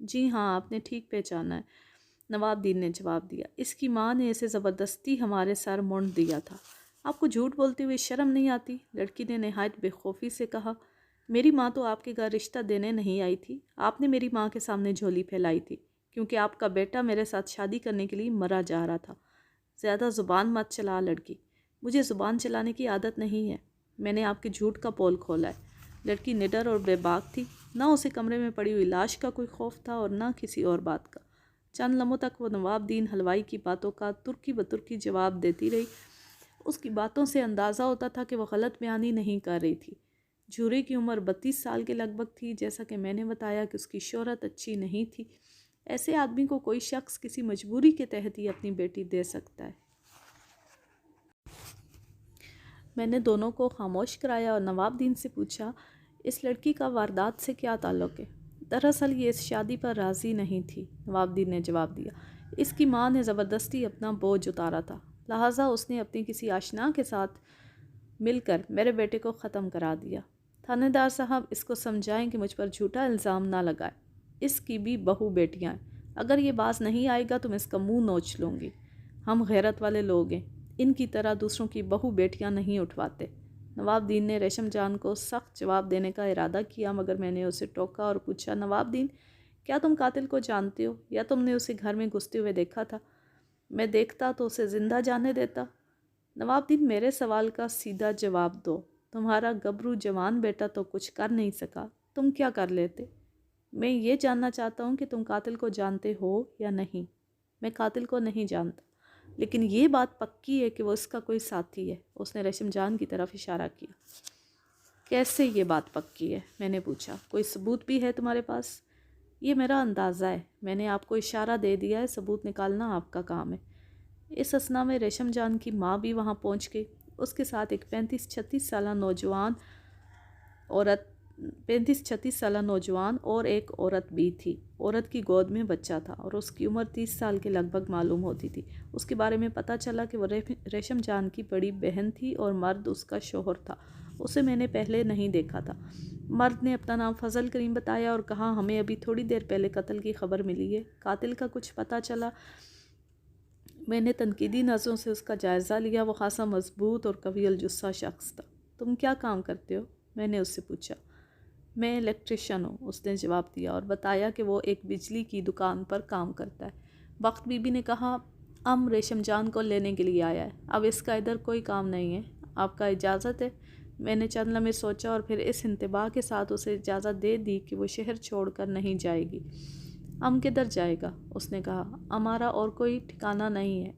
جی ہاں، آپ نے ٹھیک پہچانا ہے، نواب دین نے جواب دیا۔ اس کی ماں نے اسے زبردستی ہمارے سر مونڈ دیا تھا۔ آپ کو جھوٹ بولتے ہوئے شرم نہیں آتی؟ لڑکی نے نہایت بے خوفی سے کہا۔ میری ماں تو آپ کے گھر رشتہ دینے نہیں آئی تھی، آپ نے میری ماں کے سامنے جھولی پھیلائی تھی، کیونکہ آپ کا بیٹا میرے ساتھ شادی کرنے کے لیے مرا جا رہا تھا۔ زیادہ زبان مت چلا لڑکی، مجھے زبان چلانے کی عادت نہیں ہے، میں نے آپ کے جھوٹ کا پول کھولا ہے۔ لڑکی نڈر اور بے باک تھی، نہ اسے کمرے میں پڑی ہوئی لاش کا کوئی خوف تھا اور نہ کسی اور بات کا۔ چند لمحوں تک وہ نواب دین حلوائی کی باتوں کا ترکی بترکی جواب دیتی رہی۔ اس کی باتوں سے اندازہ ہوتا تھا کہ وہ غلط بیانی نہیں کر رہی تھی۔ جھورے کی عمر 32 سال کے لگ بھگ تھی، جیسا کہ میں نے بتایا کہ اس کی شہرت اچھی نہیں تھی۔ ایسے آدمی کو کوئی شخص کسی مجبوری کے تحت ہی اپنی بیٹی دے سکتا ہے۔ میں نے دونوں کو خاموش کرایا اور نواب دین سے پوچھا، اس لڑکی کا واردات سے کیا تعلق ہے؟ دراصل یہ اس شادی پر راضی نہیں تھی، نواب دین نے جواب دیا۔ اس کی ماں نے زبردستی اپنا بوجھ اتارا تھا، لہٰذا اس نے اپنی کسی آشنا کے ساتھ مل کر میرے بیٹے کو ختم کرا دیا۔ تھانے دار صاحب، اس کو سمجھائیں کہ مجھ پر جھوٹا الزام نہ لگائے۔ اس کی بھی بہو بیٹیاں ہیں، اگر یہ باز نہیں آئے گا تو میں اس کا منہ نوچ لوں گی۔ ہم غیرت والے لوگ ہیں، ان کی طرح دوسروں کی بہو بیٹیاں نہیں اٹھواتے۔ نواب دین نے ریشم جان کو سخت جواب دینے کا ارادہ کیا، مگر میں نے اسے ٹوکا اور پوچھا، نواب دین، کیا تم قاتل کو جانتے ہو یا تم نے اسے گھر میں گھستے ہوئے دیکھا تھا؟ میں دیکھتا تو اسے زندہ جانے دیتا۔ نواب دین، میرے سوال کا سیدھا جواب دو۔ تمہارا گبرو جوان بیٹا تو کچھ کر نہیں سکا، تم کیا کر لیتے؟ میں یہ جاننا چاہتا ہوں کہ تم قاتل کو جانتے ہو یا نہیں۔ میں قاتل کو نہیں جانتا، لیکن یہ بات پکی ہے کہ وہ اس کا کوئی ساتھی ہے۔ اس نے ریشم جان کی طرف اشارہ کیا۔ کیسے یہ بات پکی ہے؟ میں نے پوچھا۔ کوئی ثبوت بھی ہے تمہارے پاس؟ یہ میرا اندازہ ہے، میں نے آپ کو اشارہ دے دیا ہے، ثبوت نکالنا آپ کا کام ہے۔ اس اثنا میں ریشم جان کی ماں بھی وہاں پہنچ گئی، اس کے ساتھ ایک 35-36 سالہ نوجوان اور ایک عورت بھی تھی۔ عورت کی گود میں بچہ تھا اور اس کی عمر 30 سال کے لگ بھگ معلوم ہوتی تھی۔ اس کے بارے میں پتہ چلا کہ وہ ریشم جان کی بڑی بہن تھی اور مرد اس کا شوہر تھا۔ اسے میں نے پہلے نہیں دیکھا تھا۔ مرد نے اپنا نام فضل کریم بتایا اور کہا، ہمیں ابھی تھوڑی دیر پہلے قتل کی خبر ملی ہے، قاتل کا کچھ پتہ چلا؟ میں نے تنقیدی نظروں سے اس کا جائزہ لیا۔ وہ خاصا مضبوط اور قوی الجثہ شخص تھا۔ تم کیا کام کرتے ہو؟ میں نے اس سے پوچھا۔ میں الیکٹریشین ہوں، اس نے جواب دیا اور بتایا کہ وہ ایک بجلی کی دکان پر کام کرتا ہے۔ بخت بی بی نے کہا، ریشم جان کو لینے کے لیے آیا ہے، اب اس کا ادھر کوئی کام نہیں ہے، آپ کا اجازت ہے؟ میں نے چند لمحے سوچا اور پھر اس انتباہ کے ساتھ اسے اجازت دے دی کہ وہ شہر چھوڑ کر نہیں جائے گی۔ کدھر جائے گا؟ اس نے کہا، ہمارا اور کوئی ٹھکانہ نہیں ہے،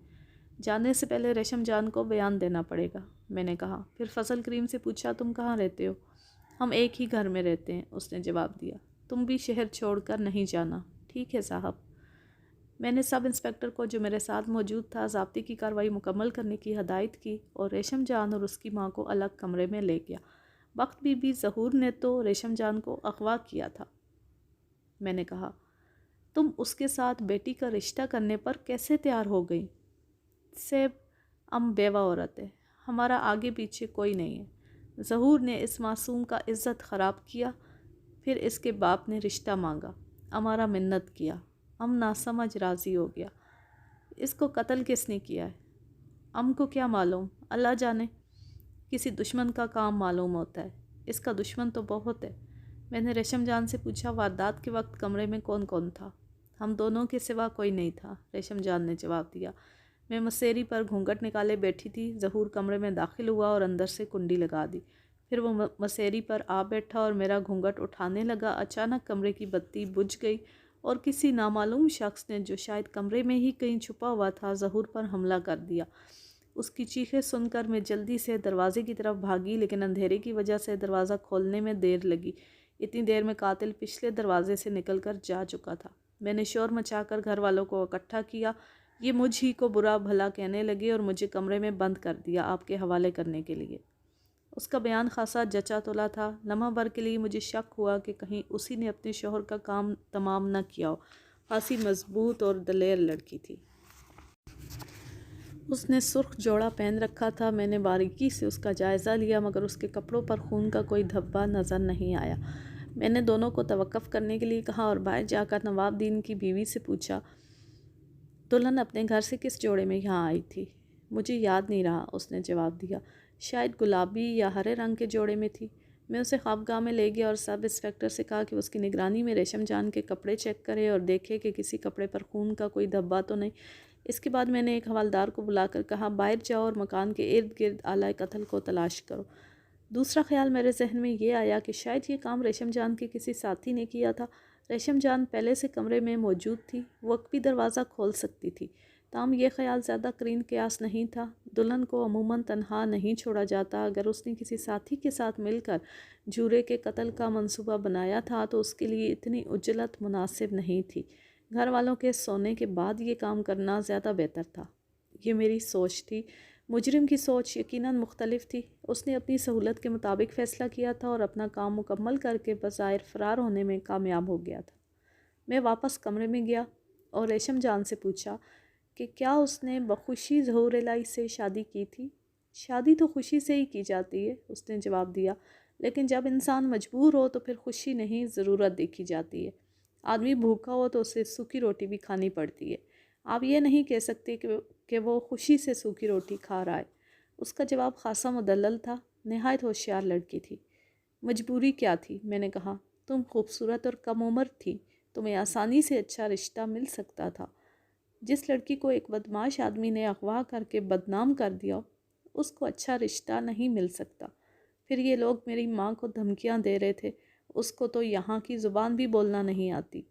جانے سے پہلے ریشم جان کو بیان دینا پڑے گا۔ میں نے کہا۔ پھر فضل کریم سے پوچھا، تم کہاں رہتے ہو؟ ہم ایک ہی گھر میں رہتے ہیں، اس نے جواب دیا۔ تم بھی شہر چھوڑ کر نہیں جانا؟ ٹھیک ہے صاحب۔ میں نے سب انسپکٹر کو، جو میرے ساتھ موجود تھا، ضابطے کی کارروائی مکمل کرنے کی ہدایت کی اور ریشم جان اور اس کی ماں کو الگ کمرے میں لے گیا۔ بخت بی بی، ظہور نے تو ریشم جان کو اغوا کیا تھا۔ میں نے کہا، تم اس کے ساتھ بیٹی کا رشتہ کرنے پر کیسے تیار ہو گئی؟ سیب، ہم بیوہ عورت ہے، ہمارا آگے پیچھے کوئی نہیں ہے۔ ظہور نے اس معصوم کا عزت خراب کیا، پھر اس کے باپ نے رشتہ مانگا، ہمارا منت کیا، ہم ناسمجھ راضی ہو گیا۔ اس کو قتل کس نے کیا ہے؟ ہم کو کیا معلوم، اللہ جانے، کسی دشمن کا کام معلوم ہوتا ہے، اس کا دشمن تو بہت ہے۔ میں نے ریشم جان سے پوچھا، واردات کے وقت کمرے میں کون کون تھا؟ ہم دونوں کے سوا کوئی نہیں تھا، ریشم جان نے جواب دیا۔ میں مسیری پر گھونگھٹ نکالے بیٹھی تھی، ظہور کمرے میں داخل ہوا اور اندر سے کنڈی لگا دی، پھر وہ مسیری پر آ بیٹھا اور میرا گھونگھٹ اٹھانے لگا۔ اچانک کمرے کی بتی بجھ گئی اور کسی نامعلوم شخص نے، جو شاید کمرے میں ہی کہیں چھپا ہوا تھا، ظہور پر حملہ کر دیا۔ اس کی چیخیں سن کر میں جلدی سے دروازے کی طرف بھاگی، لیکن اندھیرے کی وجہ سے دروازہ کھولنے میں دیر لگی۔ اتنی دیر میں قاتل پچھلے دروازے سے نکل کر جا چکا تھا۔ میں نے شور مچا کر گھر والوں کو اکٹھا کیا۔ یہ مجھ ہی کو برا بھلا کہنے لگے اور مجھے کمرے میں بند کر دیا، آپ کے حوالے کرنے کے لیے۔ اس کا بیان خاصا جچا تلا تھا۔ لمحہ بھر کے لیے مجھے شک ہوا کہ کہیں اسی نے اپنے شوہر کا کام تمام نہ کیا ہو۔ خاصی مضبوط اور دلیر لڑکی تھی۔ اس نے سرخ جوڑا پہن رکھا تھا۔ میں نے باریکی سے اس کا جائزہ لیا، مگر اس کے کپڑوں پر خون کا کوئی دھبہ نظر نہیں آیا۔ میں نے دونوں کو توقف کرنے کے لیے کہا اور باہر جا کر نواب دین کی بیوی سے پوچھا، دلہن اپنے گھر سے کس جوڑے میں یہاں آئی تھی؟ مجھے یاد نہیں رہا، اس نے جواب دیا، شاید گلابی یا ہرے رنگ کے جوڑے میں تھی۔ میں اسے خوابگاہ میں لے گیا اور سب انسپکٹر سے کہا کہ اس کی نگرانی میں ریشم جان کے کپڑے چیک کرے اور دیکھے کہ کسی کپڑے پر خون کا کوئی دھبا تو نہیں۔ اس کے بعد میں نے ایک حوالدار کو بلا کر کہا، باہر جاؤ اور مکان کے ارد گرد آلۂ قتل کو تلاش کرو۔ دوسرا خیال میرے ذہن میں یہ آیا کہ شاید یہ کام ریشم جان کے کسی ساتھی نے کیا تھا۔ ریشم جان پہلے سے کمرے میں موجود تھی، وہ بھی دروازہ کھول سکتی تھی۔ تاہم یہ خیال زیادہ قرین قیاس نہیں تھا۔ دلہن کو عموماً تنہا نہیں چھوڑا جاتا۔ اگر اس نے کسی ساتھی کے ساتھ مل کر جورے کے قتل کا منصوبہ بنایا تھا تو اس کے لیے اتنی عجلت مناسب نہیں تھی۔ گھر والوں کے سونے کے بعد یہ کام کرنا زیادہ بہتر تھا۔ یہ میری سوچ تھی۔ مجرم کی سوچ یقیناً مختلف تھی۔ اس نے اپنی سہولت کے مطابق فیصلہ کیا تھا اور اپنا کام مکمل کر کے بظاہر فرار ہونے میں کامیاب ہو گیا تھا۔ میں واپس کمرے میں گیا اور ریشم جان سے پوچھا کہ کیا اس نے بخوشی ظہور الہی سے شادی کی تھی؟ شادی تو خوشی سے ہی کی جاتی ہے، اس نے جواب دیا، لیکن جب انسان مجبور ہو تو پھر خوشی نہیں، ضرورت دیکھی جاتی ہے۔ آدمی بھوکا ہو تو اسے سوکھی روٹی بھی کھانی پڑتی ہے۔ آپ یہ نہیں کہہ سکتے کہ وہ خوشی سے سوکھی روٹی کھا رہا ہے۔ اس کا جواب خاصا مدلل تھا۔ نہایت ہوشیار لڑکی تھی۔ مجبوری کیا تھی؟ میں نے کہا، تم خوبصورت اور کم عمر تھی، تمہیں آسانی سے اچھا رشتہ مل سکتا تھا۔ جس لڑکی کو ایک بدمعاش آدمی نے اغوا کر کے بدنام کر دیا، اس کو اچھا رشتہ نہیں مل سکتا۔ پھر یہ لوگ میری ماں کو دھمکیاں دے رہے تھے، اس کو تو یہاں کی زبان بھی بولنا نہیں آتی۔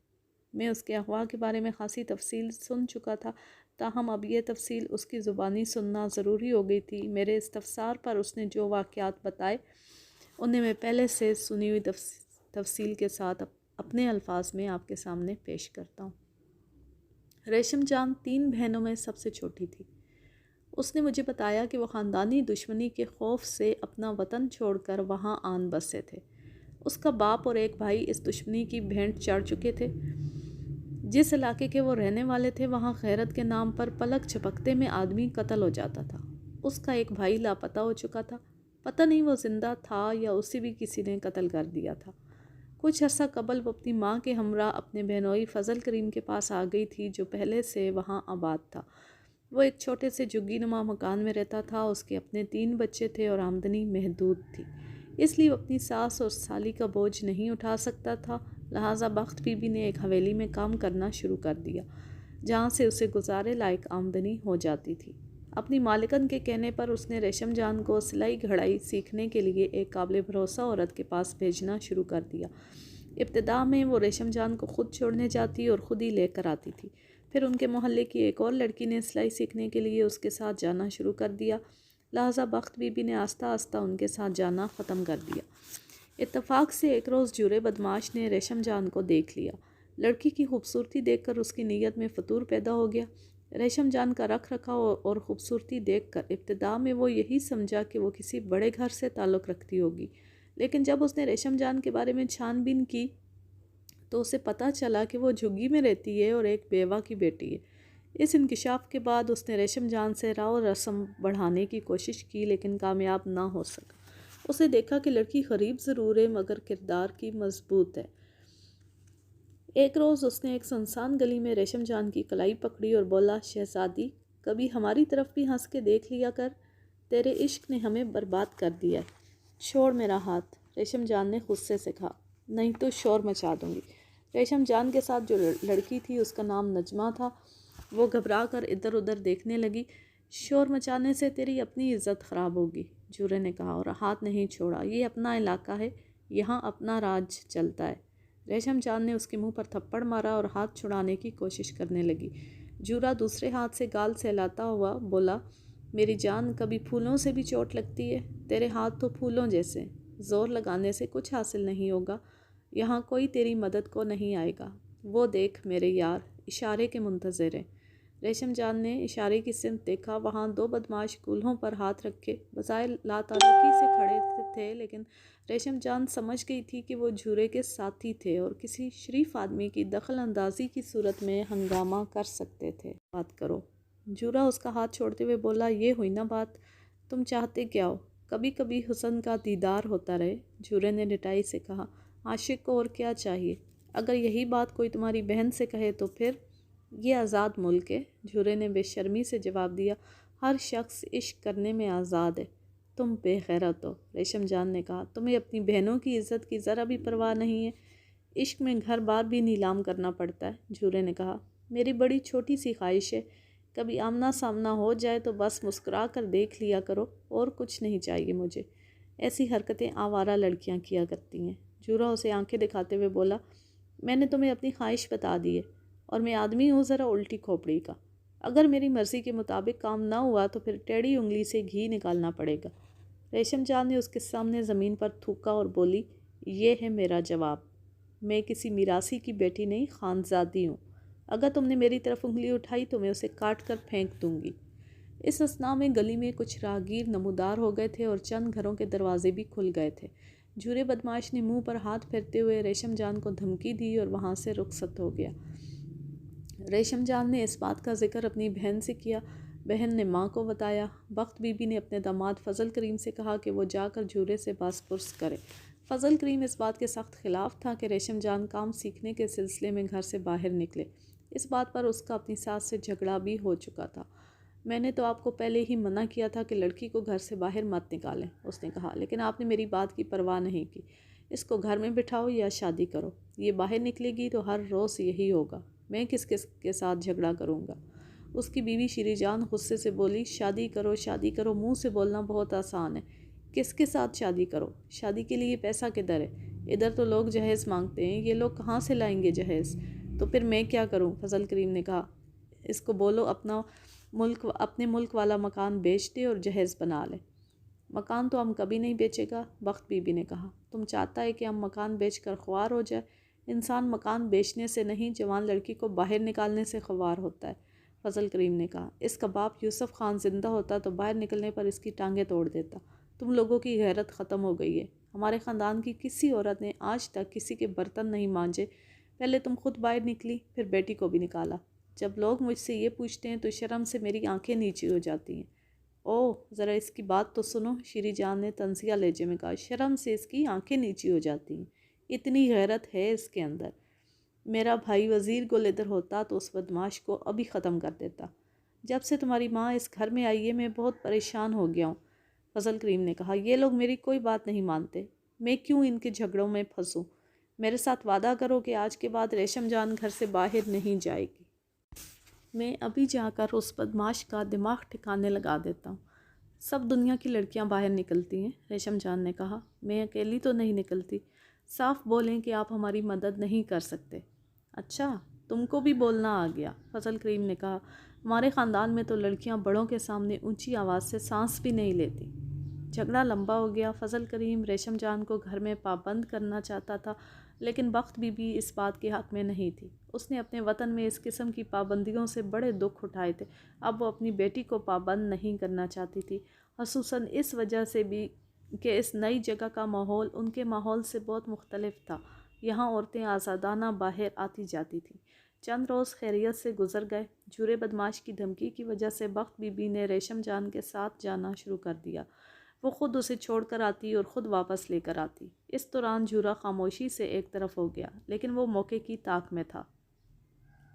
میں اس کے اغوا کے بارے میں خاصی تفصیل سن چکا تھا، تاہم اب یہ تفصیل اس کی زبانی سننا ضروری ہو گئی تھی۔ میرے استفسار پر اس نے جو واقعات بتائے انہیں میں پہلے سے سنی ہوئی تفصیل کے ساتھ اپنے الفاظ میں آپ کے سامنے پیش کرتا ہوں۔ ریشم جان 3 بہنوں میں سب سے چھوٹی تھی۔ اس نے مجھے بتایا کہ وہ خاندانی دشمنی کے خوف سے اپنا وطن چھوڑ کر وہاں آن بسے تھے۔ اس کا باپ اور ایک بھائی اس دشمنی کی بھینٹ چڑھ چکے تھے۔ جس علاقے کے وہ رہنے والے تھے وہاں غیرت کے نام پر پلک جھپکتے میں آدمی قتل ہو جاتا تھا۔ اس کا ایک بھائی لاپتہ ہو چکا تھا، پتہ نہیں وہ زندہ تھا یا اسے بھی کسی نے قتل کر دیا تھا۔ کچھ عرصہ قبل وہ اپنی ماں کے ہمراہ اپنے بہنوئی فضل کریم کے پاس آ گئی تھی جو پہلے سے وہاں آباد تھا۔ وہ ایک چھوٹے سے جھگی نما مکان میں رہتا تھا۔ اس کے اپنے 3 بچے تھے اور آمدنی محدود تھی، اس لیے وہ اپنی ساس اور سالی کا بوجھ نہیں اٹھا سکتا تھا۔ لہٰذا بخت بی بی نے ایک حویلی میں کام کرنا شروع کر دیا جہاں سے اسے گزارے لائق آمدنی ہو جاتی تھی۔ اپنی مالکن کے کہنے پر اس نے ریشم جان کو سلائی گھڑائی سیکھنے کے لیے ایک قابل بھروسہ عورت کے پاس بھیجنا شروع کر دیا۔ ابتدا میں وہ ریشم جان کو خود چھوڑنے جاتی اور خود ہی لے کر آتی تھی۔ پھر ان کے محلے کی ایک اور لڑکی نے سلائی سیکھنے کے لیے اس کے ساتھ جانا شروع کر دیا۔ لہٰذا بخت بی بی نے آہستہ آہستہ ان کے ساتھ جانا ختم کر دیا۔ اتفاق سے ایک روز جورے بدمعاش نے ریشم جان کو دیکھ لیا۔ لڑکی کی خوبصورتی دیکھ کر اس کی نیت میں فطور پیدا ہو گیا۔ ریشم جان کا رکھ رکھاؤ اور خوبصورتی دیکھ کر ابتدا میں وہ یہی سمجھا کہ وہ کسی بڑے گھر سے تعلق رکھتی ہوگی، لیکن جب اس نے ریشم جان کے بارے میں چھان بین کی تو اسے پتہ چلا کہ وہ جھگی میں رہتی ہے اور ایک بیوہ کی بیٹی ہے۔ اس انکشاف کے بعد اس نے ریشم جان سے راہ و رسم بڑھانے کی کوشش کی لیکن کامیاب نہ ہو سکا۔ اس نے دیکھا کہ لڑکی غریب ضرور ہے مگر کردار کی مضبوط ہے۔ ایک روز اس نے ایک سنسان گلی میں ریشم جان کی کلائی پکڑی اور بولا، شہزادی، کبھی ہماری طرف بھی ہنس کے دیکھ لیا کر، تیرے عشق نے ہمیں برباد کر دیا ہے۔ چھوڑ میرا ہاتھ، ریشم جان نے غصے سے کہا، نہیں تو شور مچا دوں گی۔ ریشم جان کے ساتھ جو لڑکی تھی اس کا نام نجمہ تھا، وہ گھبرا کر ادھر ادھر دیکھنے لگی۔ شور مچانے سے تیری اپنی عزت خراب ہوگی، جورے نے کہا اور ہاتھ نہیں چھوڑا۔ یہ اپنا علاقہ ہے، یہاں اپنا راج چلتا ہے۔ ریشم جان نے اس کے منہ پر تھپڑ مارا اور ہاتھ چھڑانے کی کوشش کرنے لگی۔ جورا دوسرے ہاتھ سے گال سہلاتا ہوا بولا، میری جان، کبھی پھولوں سے بھی چوٹ لگتی ہے، تیرے ہاتھ تو پھولوں جیسے، زور لگانے سے کچھ حاصل نہیں ہوگا، یہاں کوئی تیری مدد کو نہیں آئے گا۔ وہ دیکھ میرے یار، اشارے کے منتظر ہیں۔ ریشم جان نے اشارے کی سمت دیکھا۔ وہاں 2 بدمعاش کولہوں پر ہاتھ رکھے بظاہر لاتعلقی سے کھڑے تھے، لیکن ریشم جان سمجھ گئی تھی کہ وہ جورے کے ساتھی تھے اور کسی شریف آدمی کی دخل اندازی کی صورت میں ہنگامہ کر سکتے تھے۔ بات کرو۔ جورا اس کا ہاتھ چھوڑتے ہوئے بولا، یہ ہوئی نا بات، تم چاہتے کیا ہو؟ کبھی کبھی حسن کا دیدار ہوتا رہے، جورے نے ڈٹائی سے کہا۔ عاشق کو اور کیا چاہیے؟ اگر یہی بات کوئی تمہاری بہن سے کہے تو پھر؟ یہ آزاد ملک ہے، جھورے نے بے شرمی سے جواب دیا۔ ہر شخص عشق کرنے میں آزاد ہے۔ تم بے غیرت ہو، ریشم جان نے کہا۔ تمہیں اپنی بہنوں کی عزت کی ذرا بھی پرواہ نہیں ہے؟ عشق میں گھر بار بھی نیلام کرنا پڑتا ہے، جھورے نے کہا۔ میری بڑی چھوٹی سی خواہش ہے، کبھی آمنا سامنا ہو جائے تو بس مسکرا کر دیکھ لیا کرو، اور کچھ نہیں چاہیے مجھے۔ ایسی حرکتیں آوارہ لڑکیاں کیا کرتی ہیں۔ جھورا اسے آنکھیں دکھاتے ہوئے بولا، میں نے تمہیں اپنی خواہش بتا دی ہے، اور میں آدمی ہوں ذرا الٹی کھوپڑی کا۔ اگر میری مرضی کے مطابق کام نہ ہوا تو پھر ٹیڑھی انگلی سے گھی نکالنا پڑے گا۔ ریشم جان نے اس کے سامنے زمین پر تھوکا اور بولی، یہ ہے میرا جواب۔ میں کسی میراثی کی بیٹی نہیں، خانزادی ہوں۔ اگر تم نے میری طرف انگلی اٹھائی تو میں اسے کاٹ کر پھینک دوں گی۔ اس اثناء میں گلی میں کچھ راہگیر نمودار ہو گئے تھے اور چند گھروں کے دروازے بھی کھل گئے تھے۔ جھورے بدماش نے منہ پر ہاتھ پھیرتے ہوئے ریشم جان کو دھمکی دی اور وہاں سے رخصت ہو گیا۔ ریشم جان نے اس بات کا ذکر اپنی بہن سے کیا۔ بہن نے ماں کو بتایا۔ بخت بی بی نے اپنے داماد فضل کریم سے کہا کہ وہ جا کر جھورے سے باس پرس کرے۔ فضل کریم اس بات کے سخت خلاف تھا کہ ریشم جان کام سیکھنے کے سلسلے میں گھر سے باہر نکلے۔ اس بات پر اس کا اپنی ساس سے جھگڑا بھی ہو چکا تھا۔ میں نے تو آپ کو پہلے ہی منع کیا تھا کہ لڑکی کو گھر سے باہر مت نکالیں، اس نے کہا، لیکن آپ نے میری بات کی پرواہ نہیں کی۔ اس کو گھر میں بٹھاؤ یا شادی کرو۔ یہ باہر نکلے گی تو ہر روز یہی ہوگا۔ میں کس کے ساتھ جھگڑا کروں گا؟ اس کی بیوی شیری جان غصے سے بولی، شادی کرو شادی کرو، منہ سے بولنا بہت آسان ہے۔ کس کے ساتھ شادی کرو؟ شادی کے لیے پیسہ کدھر ہے؟ ادھر تو لوگ جہیز مانگتے ہیں، یہ لوگ کہاں سے لائیں گے جہیز؟ تو پھر میں کیا کروں؟ فضل کریم نے کہا، اس کو بولو اپنے ملک والا مکان بیچ دے اور جہیز بنا لے۔ مکان تو ہم کبھی نہیں بیچے گا، بخت بی بی نے کہا۔ تم چاہتا ہے کہ ہم مکان بیچ کر خوار ہو جائے؟ انسان مکان بیچنے سے نہیں، جوان لڑکی کو باہر نکالنے سے خوار ہوتا ہے، فضل کریم نے کہا۔ اس کا باپ یوسف خان زندہ ہوتا تو باہر نکلنے پر اس کی ٹانگیں توڑ دیتا۔ تم لوگوں کی غیرت ختم ہو گئی ہے۔ ہمارے خاندان کی کسی عورت نے آج تک کسی کے برتن نہیں مانجے۔ پہلے تم خود باہر نکلی، پھر بیٹی کو بھی نکالا۔ جب لوگ مجھ سے یہ پوچھتے ہیں تو شرم سے میری آنکھیں نیچی ہو جاتی ہیں۔ اوہ، ذرا اس کی بات تو سنو، شیری جان نے طنزیہ لہجے میں کہا۔ شرم سے اس کی آنکھیں نیچی ہو جاتی ہیں، اتنی غیرت ہے اس کے اندر۔ میرا بھائی وزیر گل ادھر ہوتا تو اس بدماش کو ابھی ختم کر دیتا۔ جب سے تمہاری ماں اس گھر میں آئی ہے میں بہت پریشان ہو گیا ہوں، فضل کریم نے کہا۔ یہ لوگ میری کوئی بات نہیں مانتے، میں کیوں ان کے جھگڑوں میں پھنسوں؟ میرے ساتھ وعدہ کرو کہ آج کے بعد ریشم جان گھر سے باہر نہیں جائے گی۔ میں ابھی جا کر اس بدماش کا دماغ ٹھکانے لگا دیتا ہوں۔ سب دنیا کی لڑکیاں باہر نکلتی ہیں، ریشم جان نے کہا، میں اکیلی تو نہیں نکلتی۔ صاف بولیں کہ آپ ہماری مدد نہیں کر سکتے۔ اچھا، تم کو بھی بولنا آ گیا، فضل کریم نے کہا۔ ہمارے خاندان میں تو لڑکیاں بڑوں کے سامنے اونچی آواز سے سانس بھی نہیں لیتی۔ جھگڑا لمبا ہو گیا۔ فضل کریم ریشم جان کو گھر میں پابند کرنا چاہتا تھا، لیکن بخت بی بی اس بات کے حق میں نہیں تھی۔ اس نے اپنے وطن میں اس قسم کی پابندیوں سے بڑے دکھ اٹھائے تھے، اب وہ اپنی بیٹی کو پابند نہیں کرنا چاہتی تھی، خصوصاً اس وجہ سے بھی کہ اس نئی جگہ کا ماحول ان کے ماحول سے بہت مختلف تھا۔ یہاں عورتیں آزادانہ باہر آتی جاتی تھیں۔ چند روز خیریت سے گزر گئے۔ جھورے بدماش کی دھمکی کی وجہ سے بخت بی بی نے ریشم جان کے ساتھ جانا شروع کر دیا۔ وہ خود اسے چھوڑ کر آتی اور خود واپس لے کر آتی۔ اس دوران جھورا خاموشی سے ایک طرف ہو گیا، لیکن وہ موقع کی طاق میں تھا۔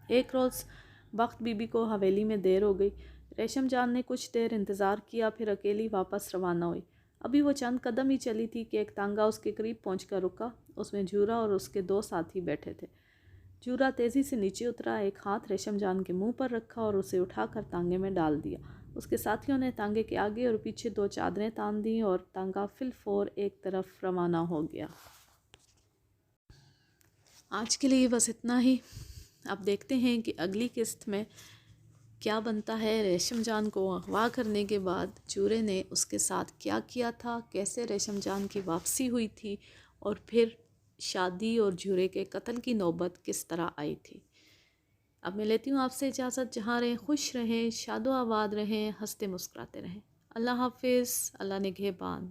ایک روز بخت بی بی کو حویلی میں دیر ہو گئی۔ ریشم جان نے کچھ دیر انتظار کیا، پھر اکیلی واپس روانہ ہوئی۔ ابھی وہ چند قدم ہی چلی تھی کہ ایک تانگا اس کے قریب پہنچ کر رکا۔ اس میں جھورا اور اس کے 2 ساتھی بیٹھے تھے۔ جھورا تیزی سے نیچے اترا، ایک ہاتھ ریشم جان کے منہ پر رکھا اور اسے اٹھا کر تانگے میں ڈال دیا۔ اس کے ساتھیوں نے تانگے کے آگے اور پیچھے 2 چادریں تان دیں اور تانگا فی الفور ایک طرف روانہ ہو گیا۔ آج کے لیے بس اتنا ہی۔ اب دیکھتے ہیں کہ اگلی قسط میں کیا بنتا ہے۔ ریشم جان کو اغوا کرنے کے بعد جھورے نے اس کے ساتھ کیا کیا تھا، کیسے ریشم جان کی واپسی ہوئی تھی، اور پھر شادی اور جھورے کے قتل کی نوبت کس طرح آئی تھی۔ اب میں لیتی ہوں آپ سے اجازت۔ جہاں رہیں خوش رہیں، شاد و آباد رہیں، ہنستے مسکراتے رہیں۔ اللہ حافظ، اللہ نگہبان۔